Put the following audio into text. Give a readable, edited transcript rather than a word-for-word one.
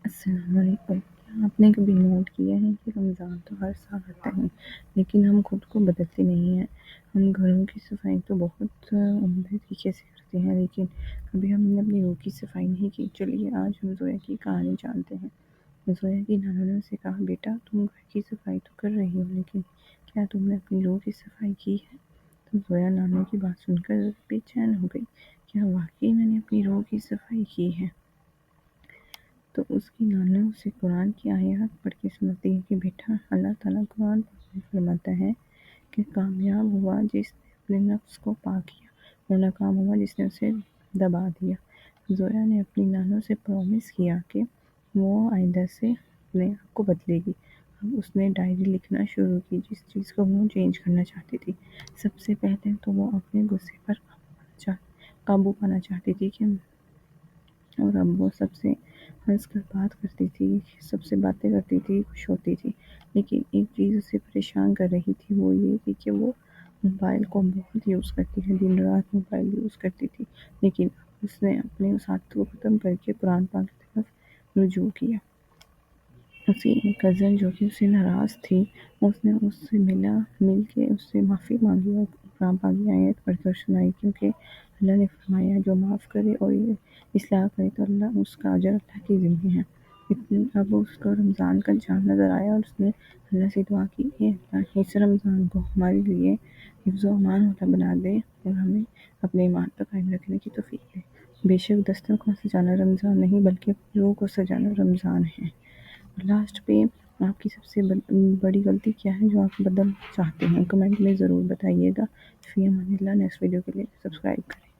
السلام علیکم۔ کیا آپ نے کبھی نوٹ کیا ہے کہ رمضان تو ہر سال آتا ہے لیکن ہم خود کو بدلتے نہیں ہیں۔ ہم گھروں کی صفائی تو بہت عمدہ طریقے سے کرتے ہیں لیکن کبھی ہم نے اپنی روح کی صفائی نہیں کی۔ چلیے آج ہم زویا کی کہانی جانتے ہیں۔ زویا کی نانو نے اسے کہا، بیٹا تم گھر کی صفائی تو کر رہی ہو لیکن کیا تم نے اپنی روح کی صفائی کی ہے؟ تو زویا نانو کی بات سن کر بے چین ہو گئی۔ کیا واقعی میں نے اپنی روح کی صفائی کی ہے؟ تو اس کی نانا اسے قرآن کی آیات پڑھ کے سناتی ہے کہ بیٹا اللہ تعالیٰ قرآن میں فرماتا ہے کہ کامیاب ہوا جس نے اپنے نفس کو پاک کیا اور ناکام ہوا جس نے اسے دبا دیا۔ زویا نے اپنی نانو سے پرومس کیا کہ وہ آئندہ سے اپنے آپ کو بدلے گی۔ اب اس نے ڈائری لکھنا شروع کی جس چیز کو وہ چینج کرنا چاہتی تھی۔ سب سے پہلے تو وہ اپنے غصے پر قابو پانا چاہتی تھی اور اب وہ سب سے ہنس کر بات کرتی تھی، سب سے باتیں کرتی تھی، خوش ہوتی تھی۔ لیکن ایک چیز اسے پریشان کر رہی تھی، وہ یہ تھی کہ وہ موبائل کو بہت یوز کرتی ہے، دن رات موبائل یوز کرتی تھی۔ لیکن اس نے اپنے اس عادت کو ختم کر کے قرآن پاک کی طرف رجوع کیا۔ اسی ایک کزن جو کہ اس سے ناراض تھی، اس نے اس سے مل کے اس سے معافی مانگی اور قرآن پاک کی آیت پڑھ کر سنائی، کیونکہ اللہ نے فرمایا جو معاف کرے اور اصلاح کرے تو اللہ اس کا اجر اللہ کے ذمہ ہے۔ اب اس کو رمضان کا چاند نظر آیا اور اس نے اللہ سے دعا کی، اے اللہ اس رمضان کو ہمارے لیے حفظ و امان والا بنا دے اور ہمیں اپنے ایمان پر قائم رکھنے کی توفیق دے۔ بے شک دسترخوان سجانا رمضان نہیں بلکہ روح کو سجانا رمضان ہے۔ لاسٹ پہ آپ کی سب سے بڑی غلطی کیا ہے جو آپ بدلنا چاہتے ہیں؟ کمنٹ میں ضرور بتائیے گا۔ فی امان اللہ۔ نیکسٹ ویڈیو کے لیے سبسکرائب کریں۔